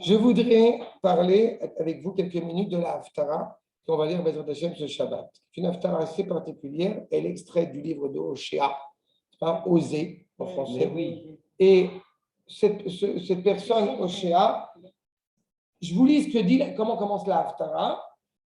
Je voudrais parler avec vous quelques minutes de la Haftara qu'on va lire Bezrat Hashem ce Shabbat. C'est une Haftara assez particulière. Elle est extraite du livre de Hoshea, Osée en français. Oui. Et cette personne, Hoshea, je vous lis ce que dit, comment commence la Haftara,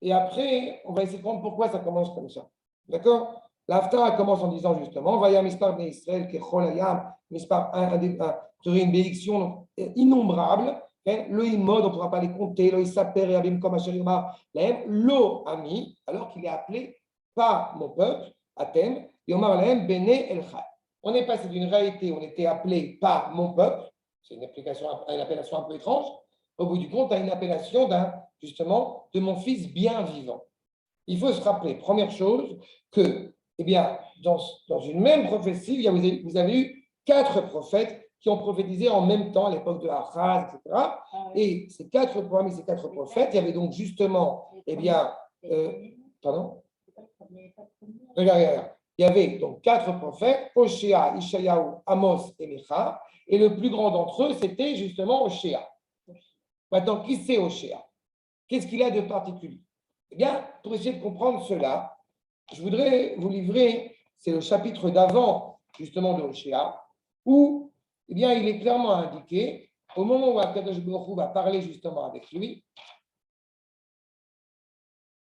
et après, on va essayer de comprendre pourquoi ça commence comme ça. D'accord? La Haftara commence en disant justement, Vaya Mispar Bnei Israël, Kechol Hayam, Mispar, une bénédiction innombrable. Le imod, on ne pourra pas les compter, le isaper et abim comme Asherima, lo ami, alors qu'il est appelé pas mon peuple, Atem, yomar lahem bene elchad. On est passé d'une réalité où on était appelé pas mon peuple, c'est une appellation un peu étrange, au bout du compte, à une appellation justement de mon fils bien vivant. Il faut se rappeler, première chose, que eh bien, dans une même prophétie, vous avez eu 4 prophètes qui ont prophétisé en même temps à l'époque de Achaz, etc. Et parmi ces 4 prophètes, il y avait donc justement, eh bien, pardon? Regarde. Il y avait donc 4 prophètes, Hoshea, Ishayahu, Amos et Micha, et le plus grand d'entre eux, c'était justement Hoshea. Maintenant, qui c'est Hoshea? Qu'est-ce qu'il a de particulier? Eh bien, pour essayer de comprendre cela, je voudrais vous livrer, c'est le chapitre d'avant, justement, de Hoshea, où eh bien, il est clairement indiqué, au moment où Akadosh Baruch Hu va parler justement avec lui,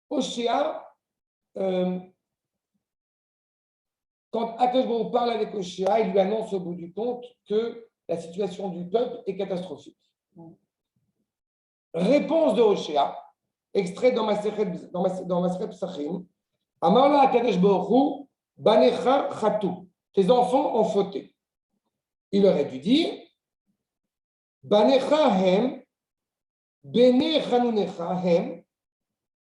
Hoshea, quand Akadosh Baruch Hu parle avec Hoshea, il lui annonce au bout du compte que la situation du peuple est catastrophique. Réponse de Hoshea, extrait dans Maseret Psachim, Amarla Akadosh Baruch Hu, Banecha Chatou, tes enfants ont fauté. Il aurait dû dire Banecha hem, Bene Chanunecha hem.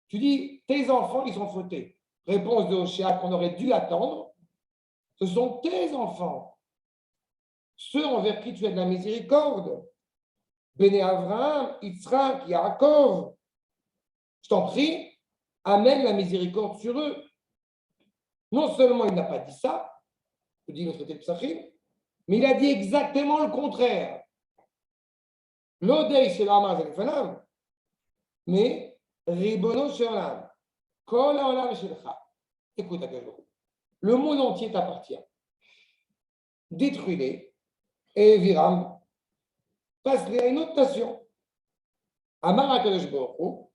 Tu dis tes enfants, ils ont fauté. Réponse de Hoshea qu'on aurait dû attendre. Ce sont tes enfants, ceux envers qui tu as de la miséricorde. Bene Avraham, Yitzhak, Yaakov. Je t'en prie, amène la miséricorde sur eux. Non seulement il n'a pas dit ça, je dis le traité de Psachim, mais il a dit exactement le contraire. L'odei shel Amar Zelfanam, mais Ribono Sheolam, Kol Haolam Shelcha. Écoute, le monde entier t'appartient. Détruis-les et Viram, passe-les à une autre nation. Amar HaKadosh Baruch Hu,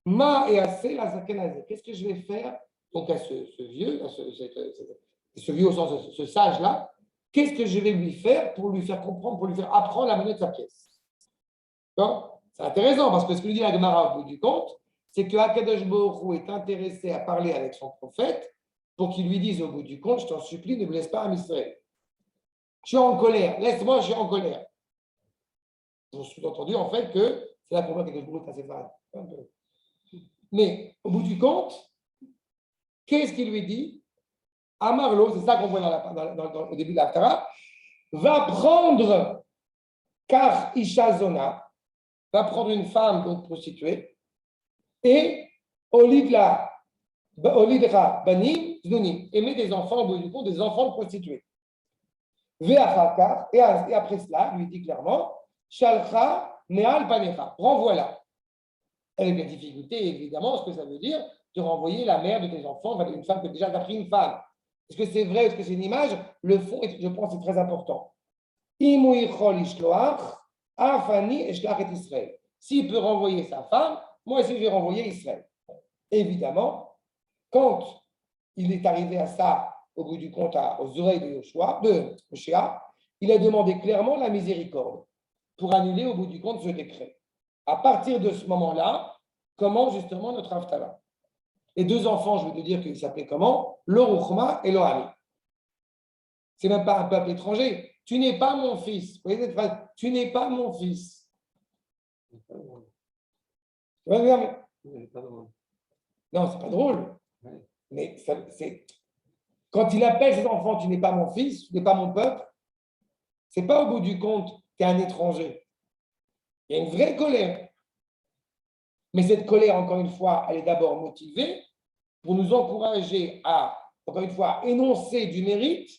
Ma et assez la zakenazé. Qu'est-ce que je vais faire donc à ce vieux, ce vieux au sens de ce sage-là? Qu'est-ce que je vais lui faire pour lui faire comprendre, pour lui faire apprendre la monnaie de sa pièce? C'est intéressant parce que ce que lui dit la Gemara au bout du compte, c'est que Akadosh Baruch Hu est intéressé à parler avec son prophète pour qu'il lui dise au bout du compte, je t'en supplie, ne blesse pas à Israël. Je suis en colère, laisse-moi, je suis en colère. Je suis entendu en fait que c'est là pour moi que Akadosh Baruch Hu est assez fade. Mais au bout du compte, qu'est-ce qu'il lui dit? Amarlo, c'est ça qu'on voit au début de l'Aftara, va prendre car Ishazona, va prendre une femme donc prostituée, et Olidra Banim Zdonim, et met des enfants au bout du compte, des enfants de prostituées. Ve'achakar, et après cela, lui dit clairement, Shalcha Me'al Panecha, renvoie-la. Avec la difficulté, évidemment, ce que ça veut dire de renvoyer la mère de tes enfants vers une femme qui a déjà pris une femme. Est-ce que c'est vrai, est-ce que c'est une image? Le fond, je pense, c'est très important. S'il peut renvoyer sa femme, moi aussi je vais renvoyer Israël. Évidemment, quand il est arrivé à ça, au bout du compte, aux oreilles de Hoshea, il a demandé clairement la miséricorde pour annuler au bout du compte ce décret. À partir de ce moment-là, comment justement notre Haftara? Les 2 enfants, je veux te dire qu'ils s'appelaient comment? L'Oruchma et l'Ohami. C'est même pas un peuple étranger. Tu n'es pas mon fils. Vous voyez cette phrase? Tu n'es pas mon fils. Non, c'est pas drôle. Mais c'est quand il appelle ses enfants, tu n'es pas mon fils, tu n'es pas mon peuple, c'est pas au bout du compte, tu es un étranger. Il y a une vraie colère. Mais cette colère, encore une fois, elle est d'abord motivée pour nous encourager à, encore une fois, énoncer du mérite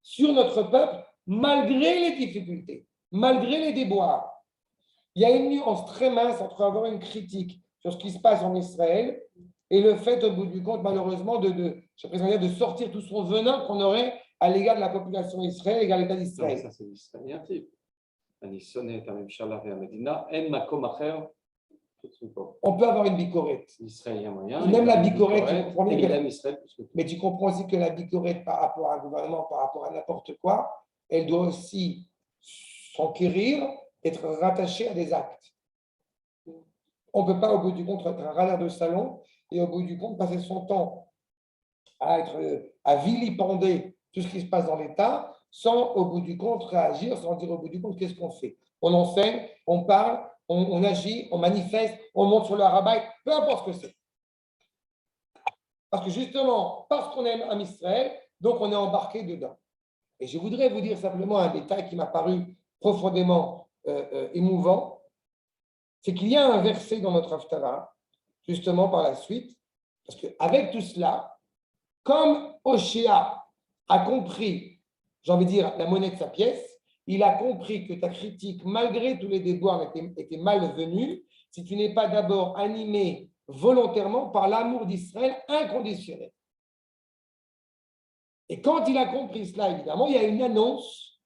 sur notre peuple malgré les difficultés, malgré les déboires. Il y a une nuance très mince entre avoir une critique sur ce qui se passe en Israël et le fait, au bout du compte, malheureusement, de sortir tout son venin qu'on aurait à l'égard de la population israélienne, à l'égard de l'État d'Israël. Ça, c'est l'israélien type. On peut avoir une bicorette. L'israélien moyen. Même la bicorette, tu comprends bien que... Mais tu comprends aussi que la bicorette par rapport à un gouvernement, par rapport à n'importe quoi, elle doit aussi s'enquérir, être rattachée à des actes. On ne peut pas, au bout du compte, être un râleur de salon et au bout du compte, passer son temps à vilipender tout ce qui se passe dans l'État sans, au bout du compte, réagir, sans dire, au bout du compte, qu'est-ce qu'on fait? On enseigne, on parle, on agit, on manifeste, on monte sur le rabat, peu importe ce que c'est. Parce que justement, parce qu'on aime Israël, donc on est embarqué dedans. Et je voudrais vous dire simplement un détail qui m'a paru profondément émouvant, c'est qu'il y a un verset dans notre Haftarah, justement par la suite, parce qu'avec tout cela, comme Oshéa a compris, j'ai envie de dire, la monnaie de sa pièce, il a compris que ta critique, malgré tous les déboires, était malvenue si tu n'es pas d'abord animé volontairement par l'amour d'Israël inconditionnel. Et quand il a compris cela, évidemment, il y a une annonce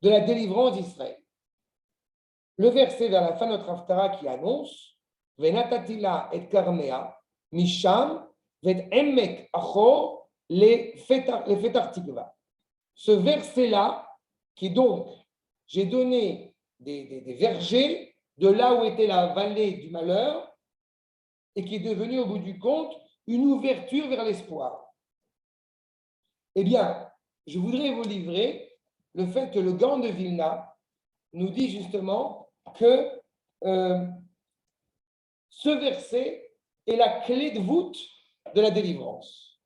de la délivrance d'Israël. Le verset vers la fin de notre Haftarah qui annonce Venatatila et Karmea, Misham, Vet Emek Achor, les Fetar Tikva. Ce verset-là, qui donc, j'ai donné des vergers de là où était la vallée du malheur et qui est devenu au bout du compte une ouverture vers l'espoir. Eh bien, je voudrais vous livrer le fait que le Gaon de Vilna nous dit justement que ce verset est la clé de voûte de la délivrance.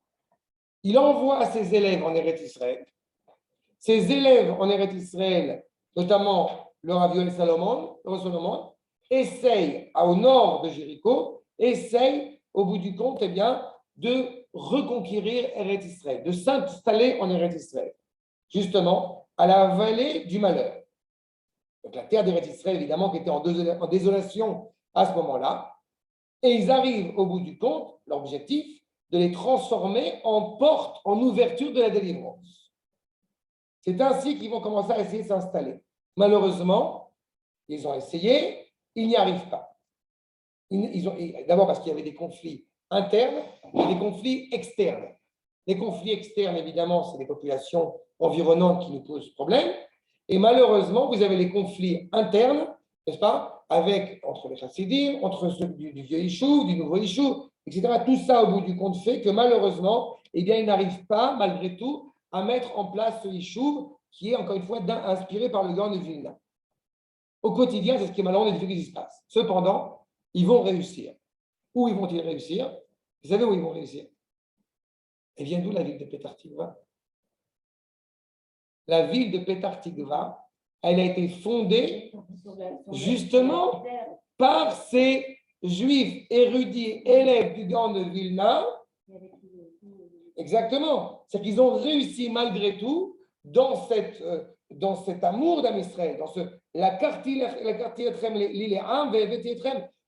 Il envoie à ses élèves en Eretz Israël. Ses élèves en Eretz Israël, notamment le Rav Yoel Salomon, essayent au nord de Jéricho, essayent au bout du compte, eh bien, de reconquérir Eretz Israël, de s'installer en Eretz Israël, justement à la vallée du malheur. Donc la terre d'Eretz Israël, évidemment, qui était en désolation à ce moment-là, et ils arrivent au bout du compte, l'objectif, de les transformer en porte, en ouverture de la délivrance. C'est ainsi qu'ils vont commencer à essayer de s'installer. Malheureusement, ils ont essayé, ils n'y arrivent pas. D'abord parce qu'il y avait des conflits internes et des conflits externes. Les conflits externes, évidemment, c'est les populations environnantes qui nous posent problème. Et malheureusement, vous avez les conflits internes, n'est-ce pas, entre les chassidim, entre ceux du vieux Yishuv, du nouveau Yishuv, etc. Tout ça, au bout du compte, fait que malheureusement, eh bien, ils n'arrivent pas, malgré tout, à mettre en place ce Yishuv qui est, encore une fois, inspiré par le Gaon de Vilna. Au quotidien, c'est ce qui est malheureux des difficultés qui se passent. Cependant, ils vont réussir. Où ils vont-ils réussir? Vous savez où ils vont réussir? Et vient d'où la ville de Petar Tikva? La ville de Petar Tikva, elle a été fondée justement par ces juifs érudits, élèves du Gaon de Vilna. Exactement. C'est qu'ils ont réussi malgré tout dans cet amour d'Am Israël, dans la quartier l'île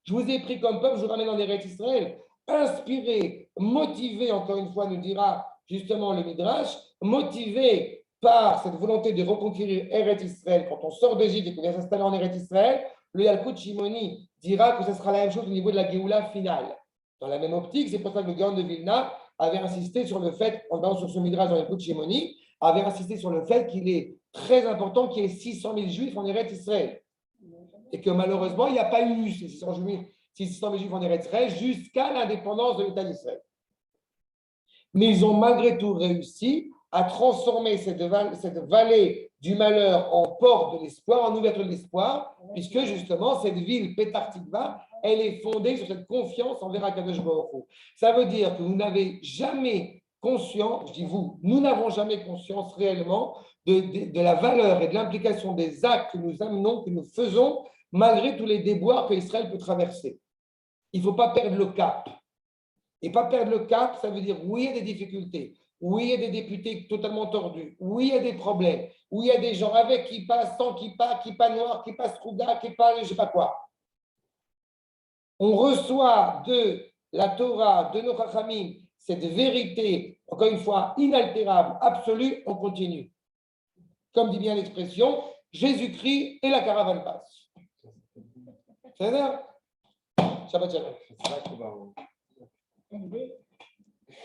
je vous ai pris comme peuple, je vous ramène en Eretz Israël. Inspiré, motivé, encore une fois, nous dira justement le Midrash, motivé par cette volonté de reconquérir Eretz Israël, quand on sort d'Égypte et qu'on vient s'installer en Eretz Israël, le Yalkut Shimoni dira que ce sera la même chose au niveau de la Géoula finale. Dans la même optique, c'est pour ça que le Gaon de Vilna avait insisté sur le fait, en parlant sur ce Midrash dans Yalkut Shimoni, avait insisté sur le fait qu'il est très important qu'il y ait 600 000 juifs en Eretz Israël. Et que malheureusement, il n'y a pas eu ces 600 000 juifs en Eretz Israël jusqu'à l'indépendance de l'État d'Israël. Mais ils ont malgré tout réussi à transformer cette vallée du malheur en porte de l'espoir, en ouverture de l'espoir, puisque justement, cette ville, Petar Tikva, elle est fondée sur cette confiance envers Akadosh Baruch Hu. Ça veut dire que vous n'avez jamais conscience, je dis vous, nous n'avons jamais conscience réellement de la valeur et de l'implication des actes que nous amenons, que nous faisons, malgré tous les déboires que Israël peut traverser. Il ne faut pas perdre le cap. Et pas perdre le cap, ça veut dire oui, il y a des difficultés. Oui, il y a des députés totalement tordus. Oui, il y a des problèmes. Oui, il y a des gens avec qui passent, sans qui pas noir, qui passe Trouda, qui pas je ne sais pas quoi. On reçoit de la Torah, de nos Chachamim, cette vérité, encore une fois, inaltérable, absolue, on continue. Comme dit bien l'expression, Jésus-Christ et la caravane passe. C'est ça? Shabbat shalom.